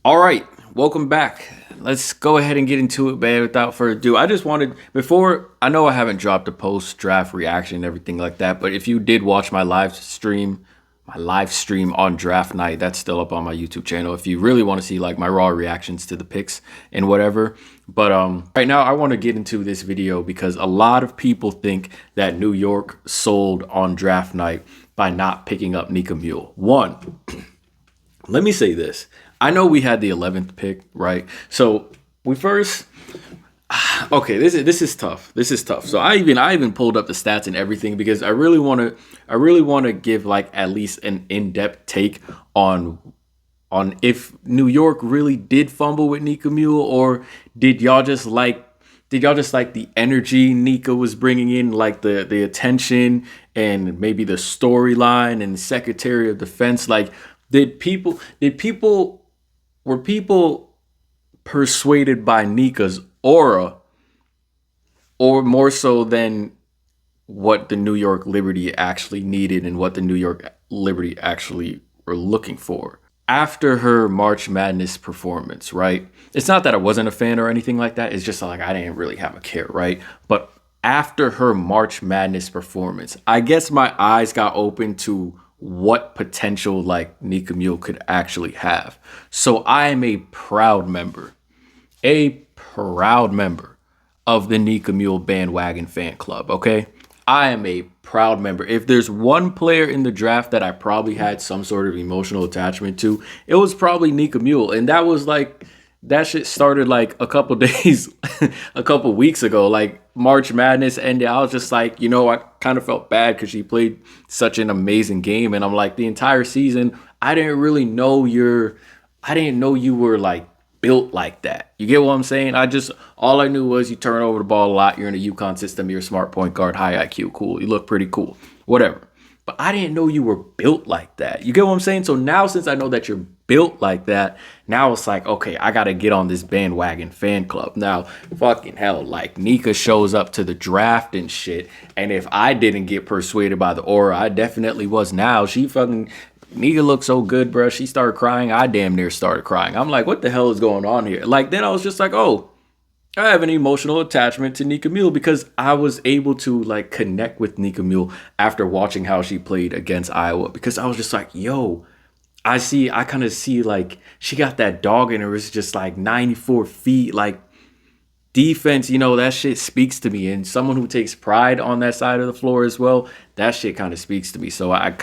All right, welcome back. Let's go ahead and get into it, man. Without further ado, I just wanted before I know I haven't dropped a post draft reaction and everything like that, but if you did watch my live stream on draft night, that's still up on my YouTube channel. If you really want to see like my raw reactions to the picks and whatever, but right now I want to get into this video because a lot of people think that New York sold on draft night by not picking up Nika Muhl. One, let me say this. I know we had the 11th pick, right? So we first, okay, this is tough. This is tough. So I even pulled up the stats and everything because I really want to give like at least an in-depth take on if New York really did fumble with Nika Muhl, or did y'all just like the energy Nika was bringing in, like the attention and maybe the storyline and Secretary of Defense? Like, were people persuaded by Nika's aura, or more so than what the New York Liberty actually needed and what the New York Liberty actually were looking for? After her March Madness performance, right? It's not that I wasn't a fan or anything like that. It's just like I didn't really have a care, right? But after her March Madness performance, I guess my eyes got open to what potential like Nika Muhl could actually have. So I am a proud member of the Nika Muhl bandwagon fan club, okay? I am a proud member. If there's one player in the draft that I probably had some sort of emotional attachment to, it was probably Nika Muhl. And that was like, that shit started like a couple days, a couple weeks ago. Like March Madness ended, I was just like, I kind of felt bad because she played such an amazing game. And I'm like, the entire season, I didn't know you were like built like that. You get what I'm saying? All I knew was you turn over the ball a lot. You're in a UConn system. You're a smart point guard, high IQ, cool. You look pretty cool, whatever. But I didn't know you were built like that. You get what I'm saying? So now, since I know that you're built like that, now it's like, okay, I got to get on this bandwagon fan club. Now, fucking hell, like Nika shows up to the draft and shit. And if I didn't get persuaded by the aura, I definitely was now. Nika looked so good, bro. She started crying. I damn near started crying. I'm like, what the hell is going on here? Like, then I was just like, oh, I have an emotional attachment to Nika Muhl because I was able to like connect with Nika Muhl after watching how she played against Iowa, because I was just like, yo, I kind of see like she got that dog in her. It's just like 94 feet, like defense, that shit speaks to me. And someone who takes pride on that side of the floor as well, that shit kind of speaks to me. So I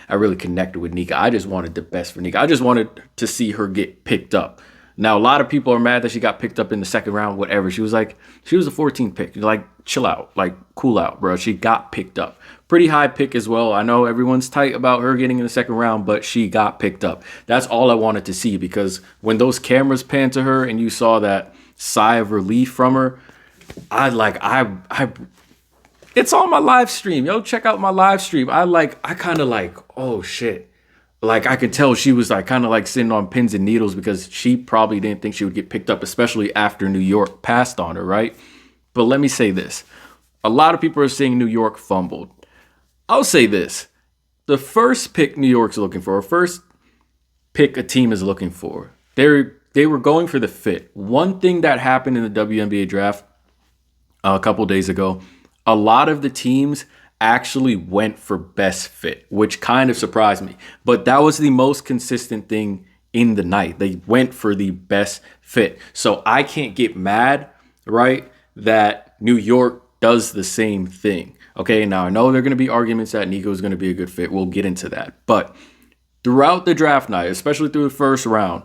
really connected with Nika. I just wanted the best for Nika. I just wanted to see her get picked up. Now, a lot of people are mad that she got picked up in the second round, whatever. She was a 14th pick. Like, chill out. Like, cool out, bro. She got picked up. Pretty high pick as well. I know everyone's tight about her getting in the second round, but she got picked up. That's all I wanted to see, because when those cameras panned to her and you saw that sigh of relief from her, it's on my live stream. Yo, check out my live stream. Oh, shit. Like, I could tell she was like kind of like sitting on pins and needles, because she probably didn't think she would get picked up, especially after New York passed on her, right? But let me say this. A lot of people are saying New York fumbled. I'll say this. The first pick New York's looking for, or first pick a team is looking for, they were going for the fit. One thing that happened in the WNBA draft a couple days ago, a lot of the teams actually went for best fit, which kind of surprised me. But that was the most consistent thing in the night. They went for the best fit. So I can't get mad, right, that New York does the same thing. Okay, now I know there are going to be arguments that Nika is going to be a good fit. We'll get into that. But throughout the draft night, especially through the first round,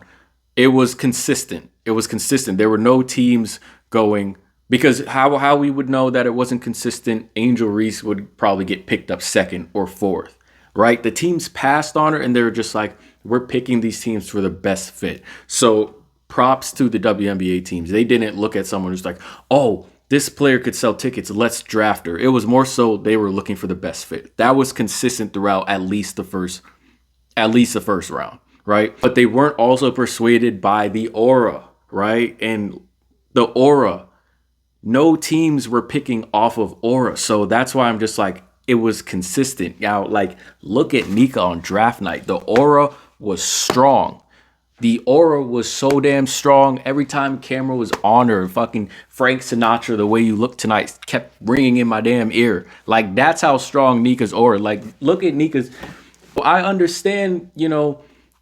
it was consistent. There were no teams going, because how we would know that it wasn't consistent, Angel Reese would probably get picked up second or fourth, right? The teams passed on her, and they were just like, we're picking these teams for the best fit. So props to the WNBA teams. They didn't look at someone who's like, oh, this player could sell tickets, let's draft her. It was more so they were looking for the best fit. That was consistent throughout at least the first round, right? But they weren't also persuaded by the aura, right? And the aura, no teams were picking off of aura. So that's why I'm just like, it was consistent. Now, like, look at Nika on draft night. The aura was strong. The aura was so damn strong. Every time camera was on her, fucking Frank Sinatra, the way you look tonight kept ringing in my damn ear. Like, that's how strong Nika's aura. Like, look at Nika's. I understand,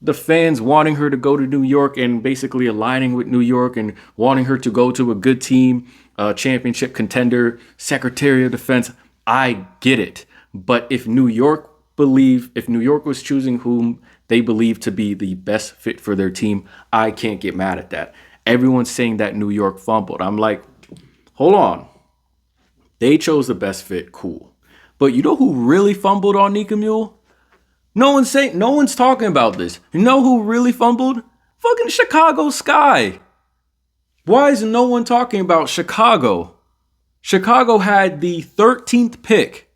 the fans wanting her to go to New York and basically aligning with New York and wanting her to go to a good team, championship contender, Secretary of Defense. I get it. But if New York was choosing whom they believe to be the best fit for their team, I can't get mad at that. Everyone's saying that New York fumbled. I'm like, hold on. They chose the best fit, cool. But you know who really fumbled on Nika Muhl? No one's talking about this. You know who really fumbled? Fucking Chicago Sky. Why is no one talking about Chicago? Chicago had the 13th pick,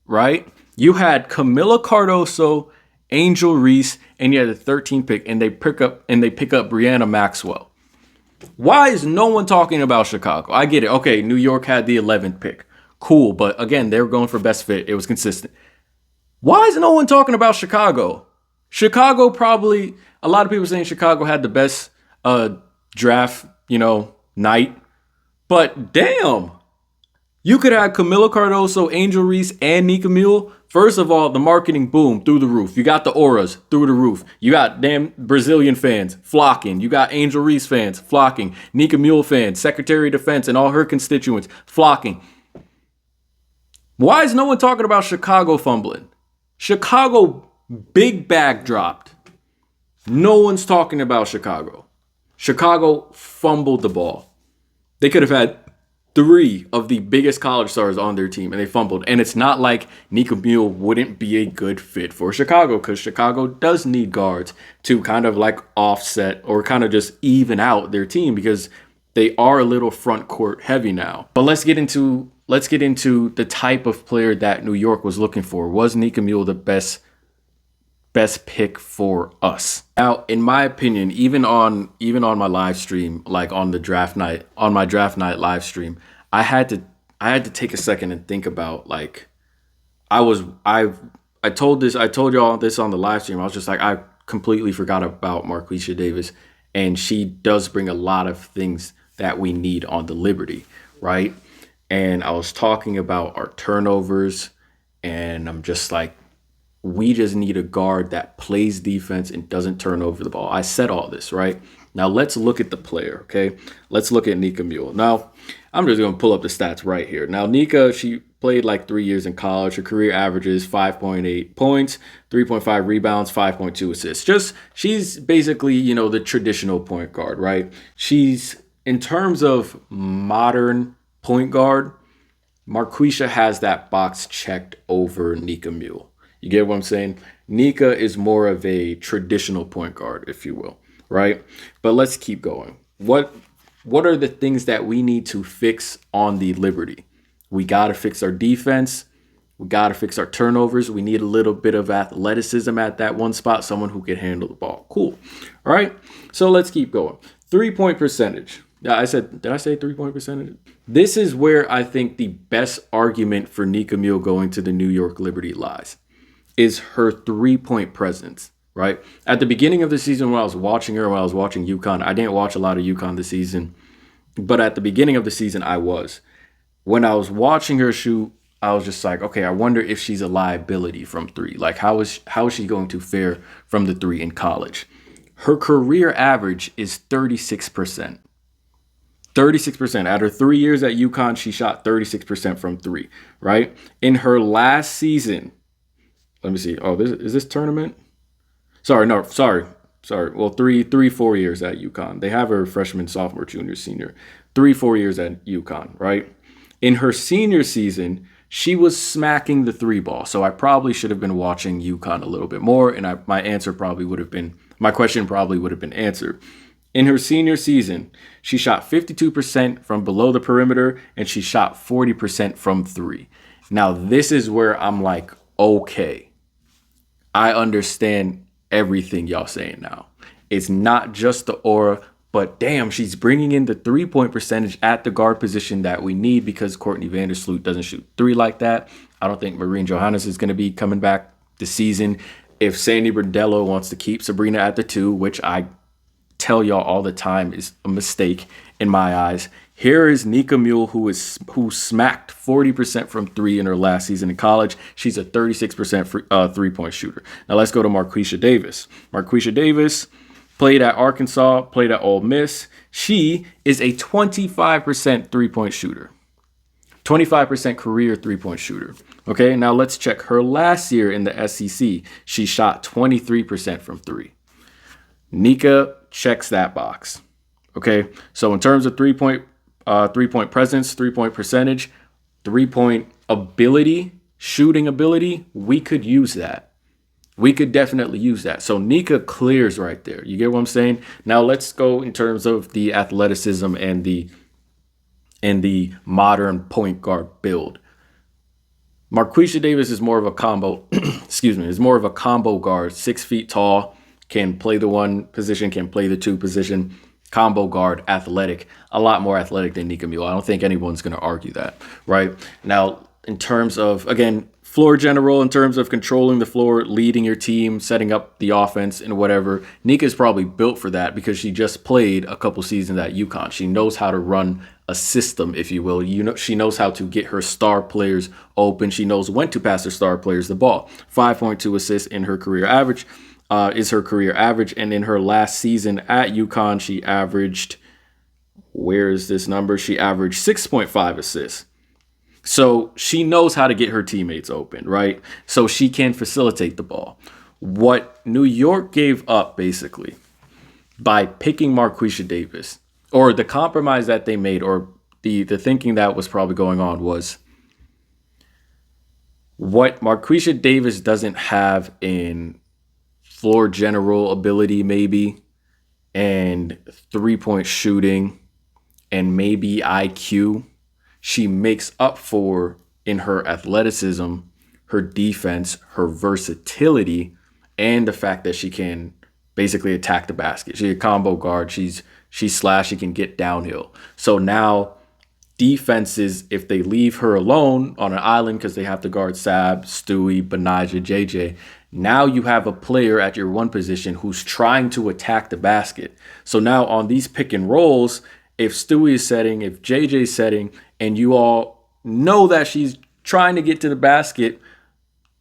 right? You had Camila Cardoso, Angel Reese, and you had the 13th pick, and they pick up Brianna Maxwell. Why is no one talking about Chicago? I get it. Okay, New York had the 11th pick. Cool, but again, they were going for best fit. It was consistent. Why is no one talking about Chicago? Chicago probably, a lot of people saying Chicago had the best draft, night. But damn, you could have Camila Cardoso, Angel Reese, and Nika Muhl. First of all, the marketing boom through the roof. You got the auras through the roof. You got damn Brazilian fans flocking. You got Angel Reese fans flocking. Nika Muhl fans, Secretary of Defense, and all her constituents flocking. Why is no one talking about Chicago fumbling? Chicago big bag dropped. No one's talking about Chicago. Chicago fumbled the ball. They could have had 3 of the biggest college stars on their team, and they fumbled. And it's not like Nika Muhl wouldn't be a good fit for Chicago, because Chicago does need guards to kind of like offset or kind of just even out their team, because they are a little front court heavy now. But let's get into the type of player that New York was looking for. Was Nika Muhl the best pick for us? Now, in my opinion, even on my live stream, like on my draft night live stream, I had to take a second and think about, like, I told y'all this on the live stream. I was just like, I completely forgot about Marquisha Davis, and she does bring a lot of things that we need on the Liberty, right? And I was talking about our turnovers, and I'm just like, we just need a guard that plays defense and doesn't turn over the ball. I said all this, right? Now let's look at the player, okay? Let's look at Nika Muhl. Now, I'm just going to pull up the stats right here. Now, Nika, she played like 3 years in college. Her career averages 5.8 points, 3.5 rebounds, 5.2 assists. She's basically, the traditional point guard, right? She's, in terms of modern point guard, Marquisha has that box checked over Nika Muhl. You get what I'm saying? Nika is more of a traditional point guard, if you will, right? But let's keep going. What are the things that we need to fix on the Liberty? We got to fix our defense. We got to fix our turnovers. We need a little bit of athleticism at that one spot, someone who can handle the ball. Cool. All right. So let's keep going. 3-point percentage. Yeah, did I say 3-point percentage? This is where I think the best argument for Nika Muhl going to the New York Liberty lies, is her 3-point presence, right? At the beginning of the season, when I was watching UConn, I didn't watch a lot of UConn this season, but at the beginning of the season, I was. When I was watching her shoot, I was just like, okay, I wonder if she's a liability from 3. Like, how is she going to fare from the 3 in college? Her career average is 36%. 36%. At her 3 years at UConn, she shot 36% from 3, right? In her last season, let me see. Oh, is this tournament? Sorry. Well, 4 years at UConn. They have her freshman, sophomore, junior, senior. 4 years at UConn, right? In her senior season, she was smacking the 3 ball. So I probably should have been watching UConn a little bit more, and my question probably would have been answered. In her senior season, she shot 52% from below the perimeter, and she shot 40% from 3. Now, this is where I'm like, okay, I understand everything y'all saying now. It's not just the aura, but damn, she's bringing in the 3-point percentage at the guard position that we need, because Courtney Vandersloot doesn't shoot 3 like that. I don't think Maureen Johannes is going to be coming back this season. If Sandy Brondello wants to keep Sabrina at the 2, which I tell y'all all the time is a mistake in my eyes. Here is Nika Muhl, who smacked 40% from three in her last season in college. She's a 36% three-point shooter. Now let's go to Marquisha Davis. Marquisha Davis played at Arkansas, played at Ole Miss. She is a 25% three-point shooter. 25% career three-point shooter. Okay, now let's check her last year in the SEC. She shot 23% from three. Nika checks that box. Okay, so in terms of three-point presence, three-point percentage, three-point ability, shooting ability, we could use that. We could definitely use that. So Nika clears right there. You get what I'm saying? Now let's go in terms of the athleticism and the modern point guard build. Marquisha Davis is more of a combo, is more of a combo guard, 6 feet tall, can play the one position, can play the two position, combo guard, athletic, a lot more athletic than Nika Muhl. I don't think anyone's going to argue that, right? Now, in terms of, again, floor general, in terms of controlling the floor, leading your team, setting up the offense and whatever, Nika's probably built for that because she just played a couple seasons at UConn. She knows how to run a system, if you will. She knows how to get her star players open. She knows when to pass her star players the ball. 5.2 assists in her career average is her career average. And in her last season at UConn, she averaged, where is this number? She averaged 6.5 assists. So she knows how to get her teammates open, right? So she can facilitate the ball. What New York gave up, basically, by picking Marquisha Davis, or the compromise that they made, or the thinking that was probably going on, was what Marquisha Davis doesn't have in floor general ability, maybe, and three-point shooting, and maybe IQ, she makes up for in her athleticism, her defense, her versatility, and the fact that she can basically attack the basket. She's a combo guard. She's slash, she can get downhill. So now defenses, if they leave her alone on an island because they have to guard Sab, Stewie, Benijah, JJ, now you have a player at your one position who's trying to attack the basket. So now on these pick and rolls, if Stewie is setting, if JJ is setting, and you all know that she's trying to get to the basket,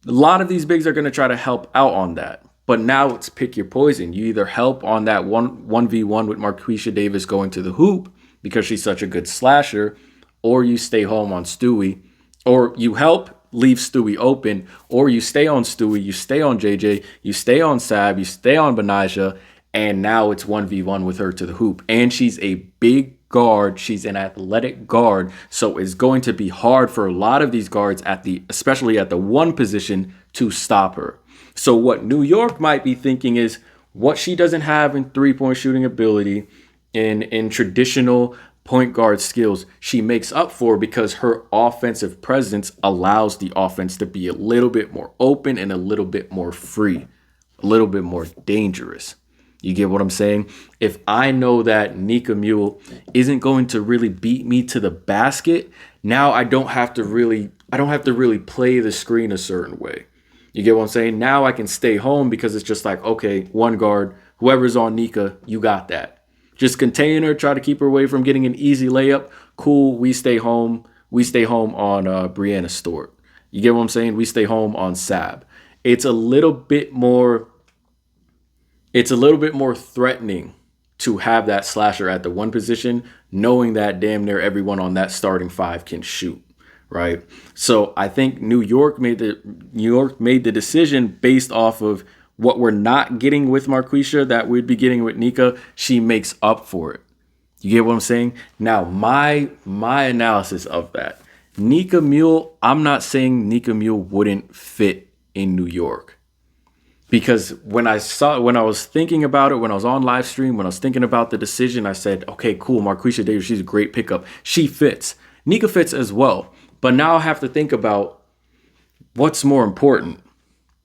a lot of these bigs are going to try to help out on that. But now it's pick your poison. You either help on that 1v1 with Marquisha Davis going to the hoop because she's such a good slasher, or you stay home on Stewie, or you help leave Stewie open, or you stay on Stewie, you stay on JJ, you stay on Sab, you stay on Benijah, and now it's 1v1 with her to the hoop. And she's a big guard. She's an athletic guard. So it's going to be hard for a lot of these guards especially at the one position, to stop her. So what New York might be thinking is what she doesn't have in three-point shooting ability, in traditional point guard skills, she makes up for because her offensive presence allows the offense to be a little bit more open and a little bit more free, a little bit more dangerous. You get what I'm saying? If I know that Nika Muhl isn't going to really beat me to the basket, now I don't have to really play the screen a certain way. You get what I'm saying? Now I can stay home because it's just like, okay, one guard, whoever's on Nika, you got that. Just contain her, try to keep her away from getting an easy layup. Cool, we stay home. We stay home on Brianna Stewart. You get what I'm saying? We stay home on Sab. It's a little bit more threatening to have that slasher at the one position, knowing that damn near everyone on that starting five can shoot, right? So I think New York made the decision based off of what we're not getting with Marquisha that we'd be getting with Nika. She makes up for it. You get what I'm saying? Now, my analysis of that. Nika Muhl, I'm not saying Nika Muhl wouldn't fit in New York. Because when I was thinking about it, when I was on live stream, when I was thinking about the decision, I said, okay, cool, Marquisha Davis, she's a great pickup. She fits. Nika fits as well. But now I have to think about what's more important,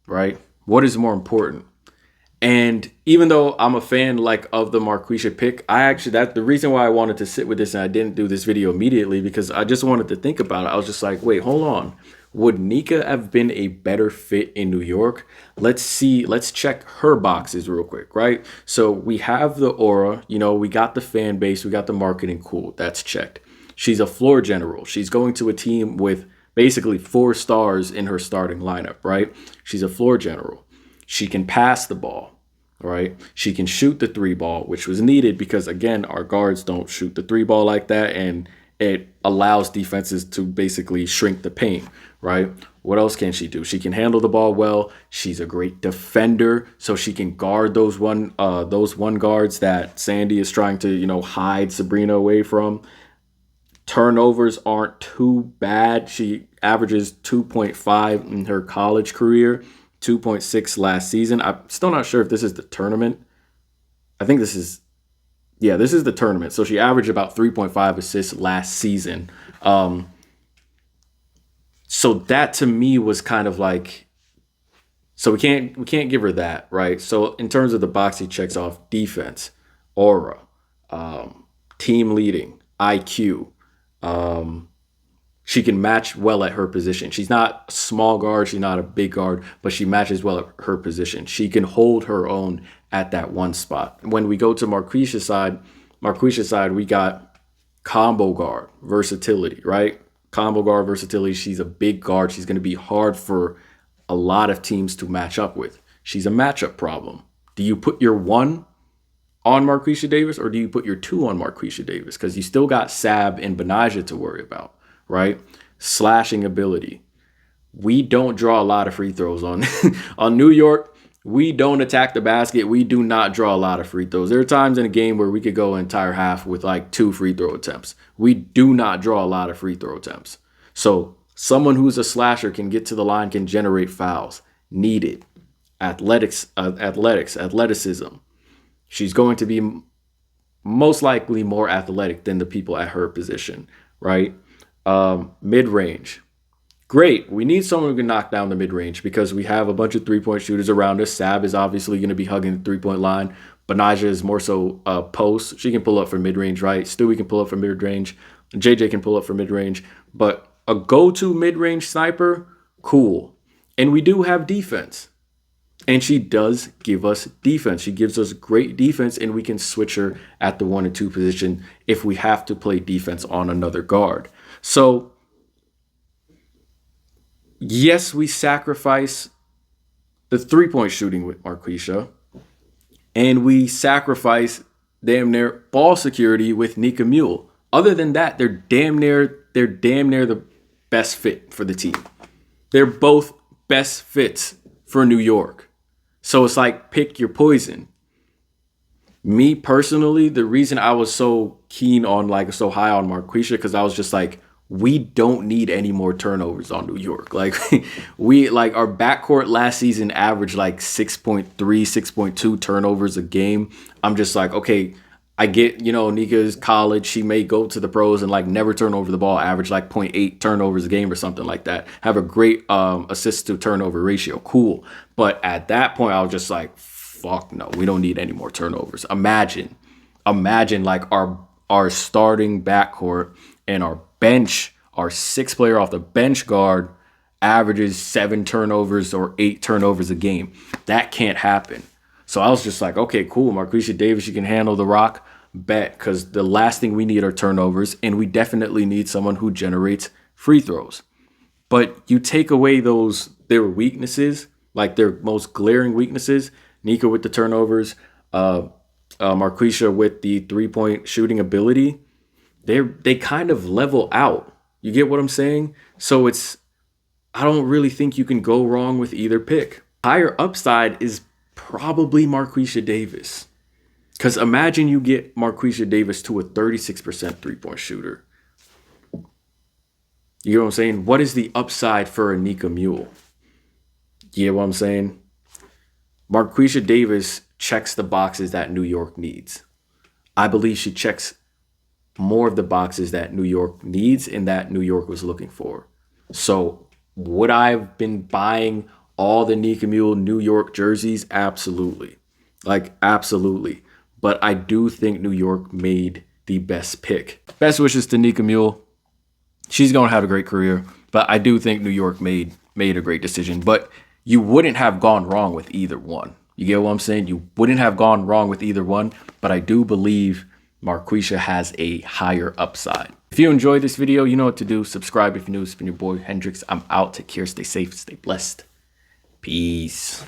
right? What is more important? And even though I'm a fan of the Marquisha pick, that's the reason why I wanted to sit with this and I didn't do this video immediately, because I just wanted to think about it. I was just like, wait, hold on. would Nika have been a better fit in New York? Let's see. Let's check her boxes real quick, right? So we have the aura, we got the fan base, we got the marketing. Cool. That's checked. She's a floor general. She's going to a team with basically 4 stars in her starting lineup, right? She's a floor general. She can pass the ball, right? She can shoot the 3 ball, which was needed because, again, our guards don't shoot the 3 ball like that. And it allows defenses to basically shrink the paint, right? What else can she do? She can handle the ball well. She's a great defender, so she can guard those one guards that Sandy is trying to, hide Sabrina away from. Turnovers aren't too bad. She averages 2.5 in her college career, 2.6 last season. I'm still not sure if this is the tournament. I think this is the tournament. So she averaged about 3.5 assists last season. So that to me was kind of like, so we can't give her that, right? So in terms of the box, he checks off defense, aura, team leading, IQ. She can match well at her position. She's not a small guard. She's not a big guard, but she matches well at her position. She can hold her own at that one spot. When we go to Marquisha's side, we got combo guard versatility, right? Combo guard versatility. She's a big guard. She's going to be hard for a lot of teams to match up with. She's a matchup problem. Do you put your 1 on Marquisha Davis or do you put your 2 on Marquisha Davis? Because you still got Sab and Benaja to worry about, right? Slashing ability. We don't draw a lot of free throws on on New York. We don't attack the basket. We do not draw a lot of free throws. There are times in a game where we could go an entire half with like 2 free throw attempts. We do not draw a lot of free throw attempts. So someone who's a slasher can get to the line, can generate fouls. Needed. Athleticism. She's going to be most likely more athletic than the people at her position, right? Mid-range. Great. We need someone who can knock down the mid-range because we have a bunch of 3-point shooters around us. Sab is obviously going to be hugging the 3-point line. Benaja is more so post. She can pull up for mid-range, right? Stewie can pull up for mid-range. JJ can pull up for mid-range. But a go-to mid-range sniper, cool. And we do have defense. And she does give us defense. She gives us great defense, and we can switch her at the 1 and 2 position if we have to play defense on another guard. So, yes, we sacrifice the 3-point shooting with Marquisha, and we sacrifice damn near ball security with Nika Muhl. Other than that, they're damn near the best fit for the team. They're both best fits for New York. So it's like, pick your poison. Me personally, the reason I was so keen on, so high on Marquisha, because I was just like, we don't need any more turnovers on New York. Like, our backcourt last season averaged 6.3, 6.2 turnovers a game. I'm just like, okay, I get, Nika's college. She may go to the pros and never turn over the ball, average 0.8 turnovers a game or something like that. Have a great assist to turnover ratio. Cool. But at that point, I was just like, fuck no, we don't need any more turnovers. Imagine our starting backcourt and our bench, our 6th-player off the bench guard averages 7 turnovers or 8 turnovers a game. That can't happen. So I was just like, okay, cool. Marquisha Davis, you can handle the rock. Bet, because the last thing we need are turnovers, and we definitely need someone who generates free throws. But you take away their weaknesses, their most glaring weaknesses, Nika with the turnovers, Marquisha with the 3-point shooting ability, they kind of level out. You get what I'm saying? So I don't really think you can go wrong with either pick. Higher upside is probably Marquisha Davis. Because imagine you get Marquisha Davis to a 36% 3-point shooter. You know what I'm saying? What is the upside for a Nika Mühl? You get what I'm saying? Marquisha Davis checks the boxes that New York needs. I believe she checks more of the boxes that New York needs and that New York was looking for. So would I have been buying all the Nika Mühl New York jerseys? Absolutely. Absolutely. But I do think New York made the best pick. Best wishes to Nika Mühl. She's going to have a great career. But I do think New York made a great decision. But you wouldn't have gone wrong with either one. You get what I'm saying? You wouldn't have gone wrong with either one. But I do believe Marquisha has a higher upside. If you enjoyed this video, you know what to do. Subscribe if you're new. It's been your boy Hendrix. I'm out. Take care. Stay safe. Stay blessed. Peace.